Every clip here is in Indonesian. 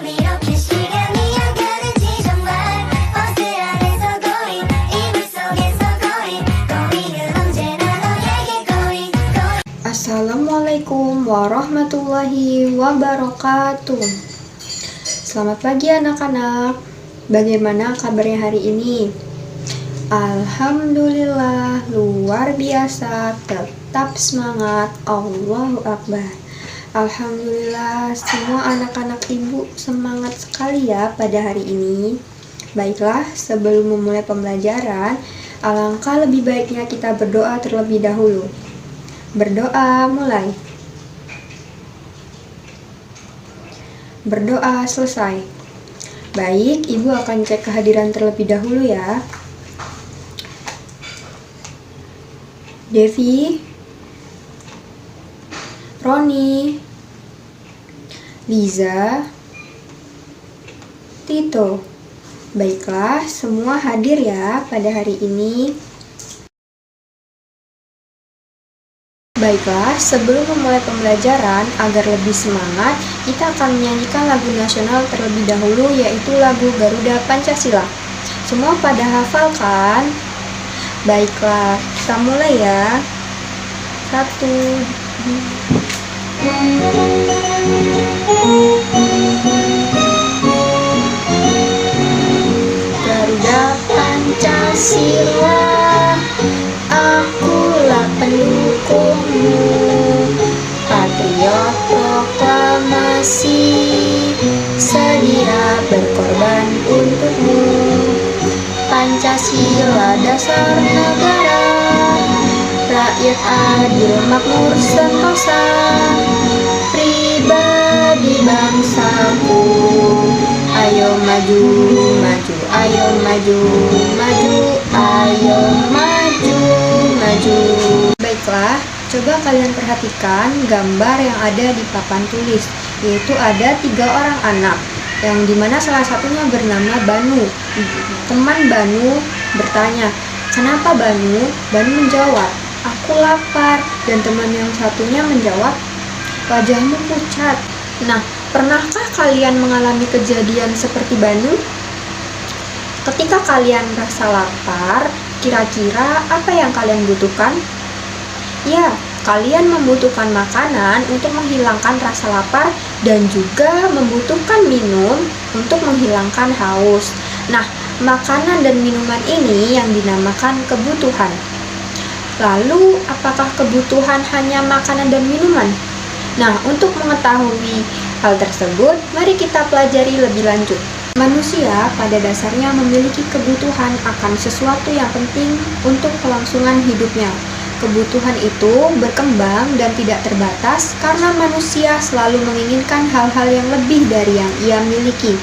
이렇게 시간이 안 가는지 정말 버스 안에서 going 이불 속에서 going 은 언제나 너에게 going. Assalamualaikum warahmatullahi wabarakatuh. Selamat pagi anak-anak. Bagaimana kabarnya hari ini? Alhamdulillah, luar biasa, tetap semangat, Allahu Akbar. Alhamdulillah, semua anak-anak ibu semangat sekali ya pada hari ini. Baiklah, sebelum memulai pembelajaran, alangkah lebih baiknya kita berdoa terlebih dahulu. Berdoa mulai. Berdoa selesai. Baik, ibu akan cek kehadiran terlebih dahulu ya. Devi, Roni, Liza, Tito. Baiklah, semua hadir ya pada hari ini. Baiklah, sebelum memulai pembelajaran, agar lebih semangat, kita akan menyanyikan lagu nasional terlebih dahulu, yaitu lagu Garuda Pancasila. Semua pada hafal kan? Baiklah, kita mulai ya. 1, 2. Garuda Pancasila, akulah pendukungmu, patriot proklamasi, sedia berkorban untukmu. Pancasila dasar negara, rakyat adil makmur sentosa, pribadi bangsaku. Ayo maju, maju, ayo maju, maju, ayo maju, maju. Baiklah, coba kalian perhatikan gambar yang ada di papan tulis, yaitu ada 3 orang anak, yang dimana salah satunya bernama Banu. Teman Banu bertanya, "Kenapa Banu?" Banu menjawab, "Aku lapar." Dan teman yang satunya menjawab, "Wajahmu pucat." Nah, pernahkah kalian mengalami kejadian seperti Banu? Ketika kalian rasa lapar, kira-kira apa yang kalian butuhkan? Ya, kalian membutuhkan makanan untuk menghilangkan rasa lapar dan juga membutuhkan minum untuk menghilangkan haus. Nah, makanan dan minuman ini yang dinamakan kebutuhan. Lalu, apakah kebutuhan hanya makanan dan minuman? Nah, untuk mengetahui hal tersebut, mari kita pelajari lebih lanjut. Manusia pada dasarnya memiliki kebutuhan akan sesuatu yang penting untuk kelangsungan hidupnya. Kebutuhan itu berkembang dan tidak terbatas karena manusia selalu menginginkan hal-hal yang lebih dari yang ia miliki.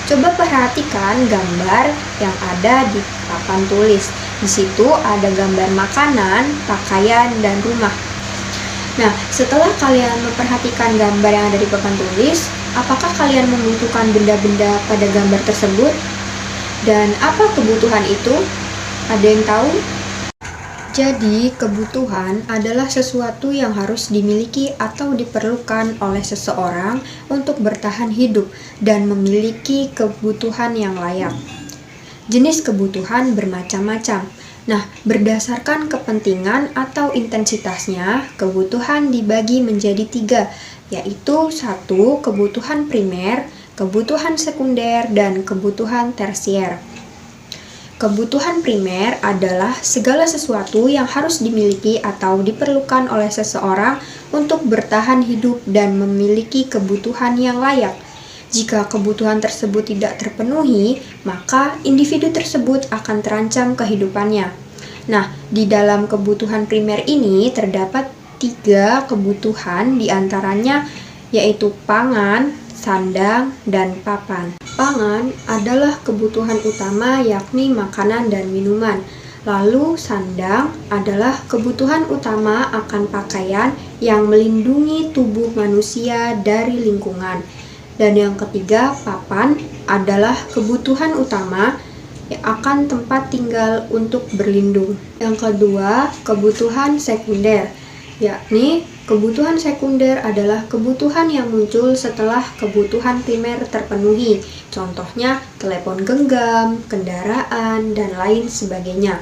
Coba perhatikan gambar yang ada di papan tulis. Di situ ada gambar makanan, pakaian, dan rumah. Nah, setelah kalian memperhatikan gambar yang ada di papan tulis, apakah kalian membutuhkan benda-benda pada gambar tersebut? Dan apa kebutuhan itu? Ada yang tahu? Jadi, kebutuhan adalah sesuatu yang harus dimiliki atau diperlukan oleh seseorang untuk bertahan hidup dan memiliki kebutuhan yang layak. Jenis kebutuhan bermacam-macam. Nah, berdasarkan kepentingan atau intensitasnya, kebutuhan dibagi menjadi 3, yaitu 1. Kebutuhan primer, kebutuhan sekunder, dan kebutuhan tersier. Kebutuhan primer adalah segala sesuatu yang harus dimiliki atau diperlukan oleh seseorang untuk bertahan hidup dan memiliki kebutuhan yang layak. Jika kebutuhan tersebut tidak terpenuhi, maka individu tersebut akan terancam kehidupannya. Nah, di dalam kebutuhan primer ini terdapat 3 kebutuhan, diantaranya yaitu pangan, sandang, dan papan. Pangan adalah kebutuhan utama, yakni makanan dan minuman. Lalu sandang adalah kebutuhan utama akan pakaian yang melindungi tubuh manusia dari lingkungan. Dan yang ketiga, papan adalah kebutuhan utama yang akan tempat tinggal untuk berlindung. Yang kedua, kebutuhan sekunder. yakni kebutuhan sekunder adalah kebutuhan yang muncul setelah kebutuhan primer terpenuhi. Contohnya telepon genggam, kendaraan, dan lain sebagainya.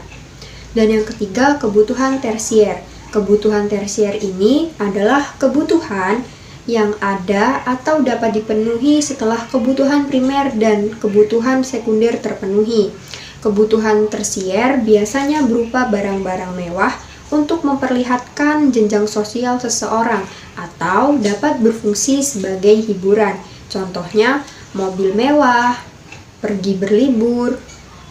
Dan yang ketiga, kebutuhan tersier. Kebutuhan tersier ini adalah kebutuhan yang ada atau dapat dipenuhi setelah kebutuhan primer dan kebutuhan sekunder terpenuhi. Kebutuhan tersier biasanya berupa barang-barang mewah untuk memperlihatkan jenjang sosial seseorang atau dapat berfungsi sebagai hiburan. Contohnya mobil mewah, pergi berlibur,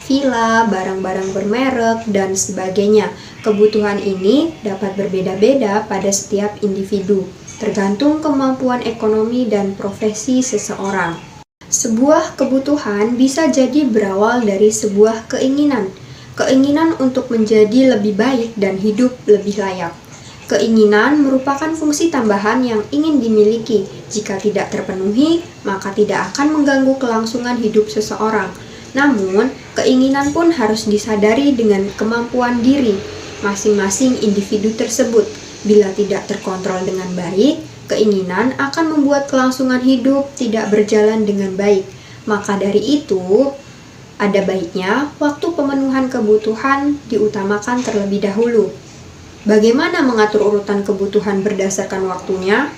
villa, barang-barang bermerek, dan sebagainya. Kebutuhan ini dapat berbeda-beda pada setiap individu, tergantung kemampuan ekonomi dan profesi seseorang. Sebuah kebutuhan bisa jadi berawal dari sebuah keinginan. Keinginan untuk menjadi lebih baik dan hidup lebih layak. Keinginan merupakan fungsi tambahan yang ingin dimiliki. Jika tidak terpenuhi, maka tidak akan mengganggu kelangsungan hidup seseorang. Namun, keinginan pun harus disadari dengan kemampuan diri masing-masing individu tersebut. Bila tidak terkontrol dengan baik, keinginan akan membuat kelangsungan hidup tidak berjalan dengan baik. Maka dari itu, ada baiknya waktu pemenuhan kebutuhan diutamakan terlebih dahulu. Bagaimana mengatur urutan kebutuhan berdasarkan waktunya?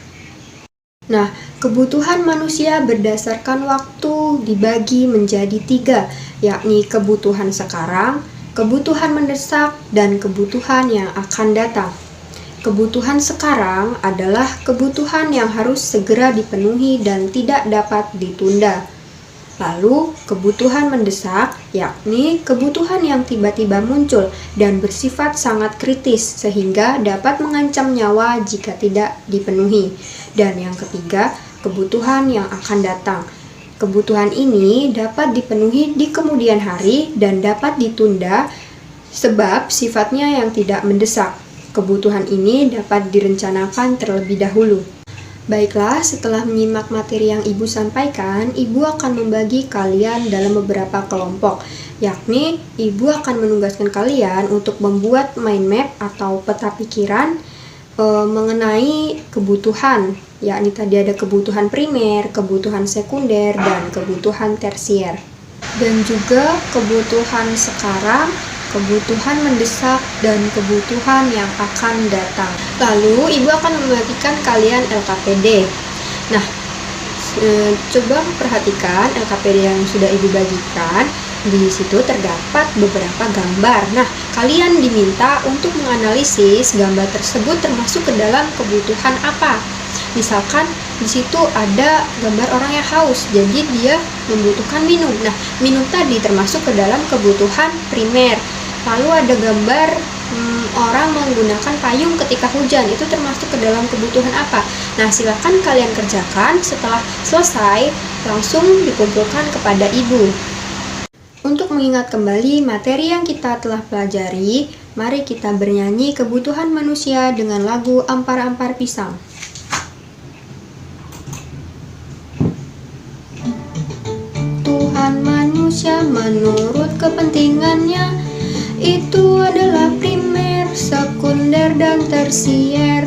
Nah, kebutuhan manusia berdasarkan waktu dibagi menjadi 3, yakni kebutuhan sekarang, kebutuhan mendesak, dan kebutuhan yang akan datang. Kebutuhan sekarang adalah kebutuhan yang harus segera dipenuhi dan tidak dapat ditunda. Lalu, kebutuhan mendesak, yakni kebutuhan yang tiba-tiba muncul dan bersifat sangat kritis sehingga dapat mengancam nyawa jika tidak dipenuhi. Dan yang ketiga, kebutuhan yang akan datang. Kebutuhan ini dapat dipenuhi di kemudian hari dan dapat ditunda sebab sifatnya yang tidak mendesak. Kebutuhan ini dapat direncanakan terlebih dahulu. Baiklah, setelah menyimak materi yang Ibu sampaikan, Ibu akan membagi kalian dalam beberapa kelompok, yakni Ibu akan menugaskan kalian untuk membuat mind map atau peta pikiran mengenai kebutuhan, yakni tadi ada kebutuhan primer, kebutuhan sekunder, dan kebutuhan tersier. Dan juga kebutuhan sekarang, kebutuhan mendesak, dan kebutuhan yang akan datang. Lalu, Ibu akan membagikan kalian LKPD. Nah, coba perhatikan LKPD yang sudah Ibu bagikan. Di situ terdapat beberapa gambar. Nah, kalian diminta untuk menganalisis gambar tersebut termasuk ke dalam kebutuhan apa. Misalkan di situ ada gambar orang yang haus, jadi dia membutuhkan minum. Nah, minum tadi termasuk ke dalam kebutuhan primer. Lalu ada gambar orang menggunakan payung ketika hujan, itu termasuk ke dalam kebutuhan apa? Nah, silakan kalian kerjakan. Setelah selesai, langsung dikumpulkan kepada Ibu. Untuk mengingat kembali materi yang kita telah pelajari, mari kita bernyanyi kebutuhan manusia dengan lagu Ampar-Ampar Pisang. Tuhan manusia menurut kepentingannya, itu adalah primer, sekunder, dan tersier.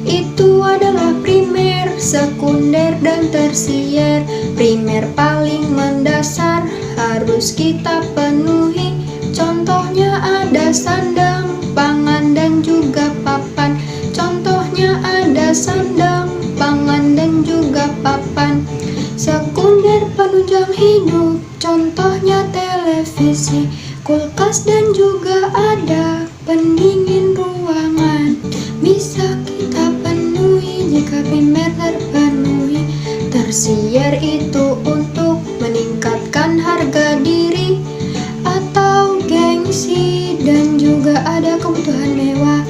Itu adalah primer, sekunder, dan tersier. Primer paling mendasar harus kita penuhi. Contohnya ada sandang, pangan, dan juga papan. Contohnya ada sandang, pangan, dan juga papan. Sekunder penunjang hidup, contohnya televisi, kulkas, dan juga ada pendingin ruangan. Bisa kita penuhi jika primer terpenuhi. Tersier itu untuk meningkatkan harga diri atau gengsi, dan juga ada kebutuhan mewah.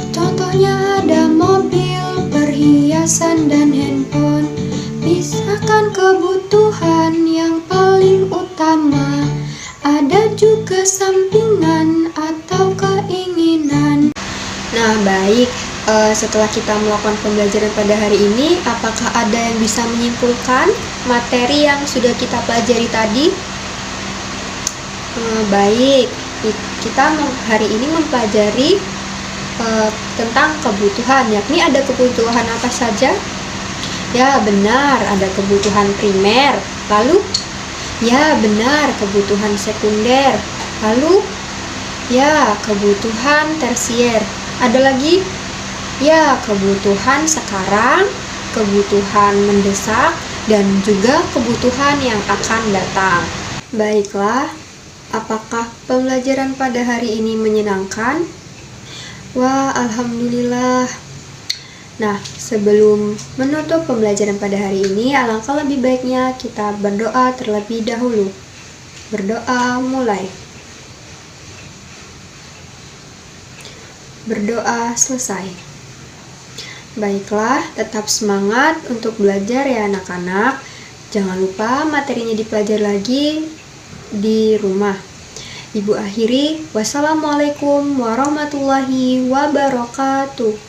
Contohnya ada mobil, perhiasan, dan handphone. Misalkan kebutuhan yang paling utama, ada juga sampingan atau keinginan. Nah, baik. Setelah kita melakukan pembelajaran pada hari ini, apakah ada yang bisa menyimpulkan materi yang sudah kita pelajari tadi? Baik, kita hari ini mempelajari tentang kebutuhan, yakni ada kebutuhan apa saja? Ya, benar, ada kebutuhan primer. Lalu, ya, benar, kebutuhan sekunder. Lalu, ya, kebutuhan tersier. Ada lagi? Ya, kebutuhan sekarang, kebutuhan mendesak, dan juga kebutuhan yang akan datang. Baiklah, apakah pembelajaran pada hari ini menyenangkan? Wah, alhamdulillah. Nah, sebelum menutup pembelajaran pada hari ini, alangkah lebih baiknya kita berdoa terlebih dahulu. Berdoa mulai. Berdoa selesai. Baiklah, tetap semangat untuk belajar ya anak-anak. Jangan lupa materinya dipelajari lagi di rumah. Ibu akhiri, wassalamualaikum warahmatullahi wabarakatuh.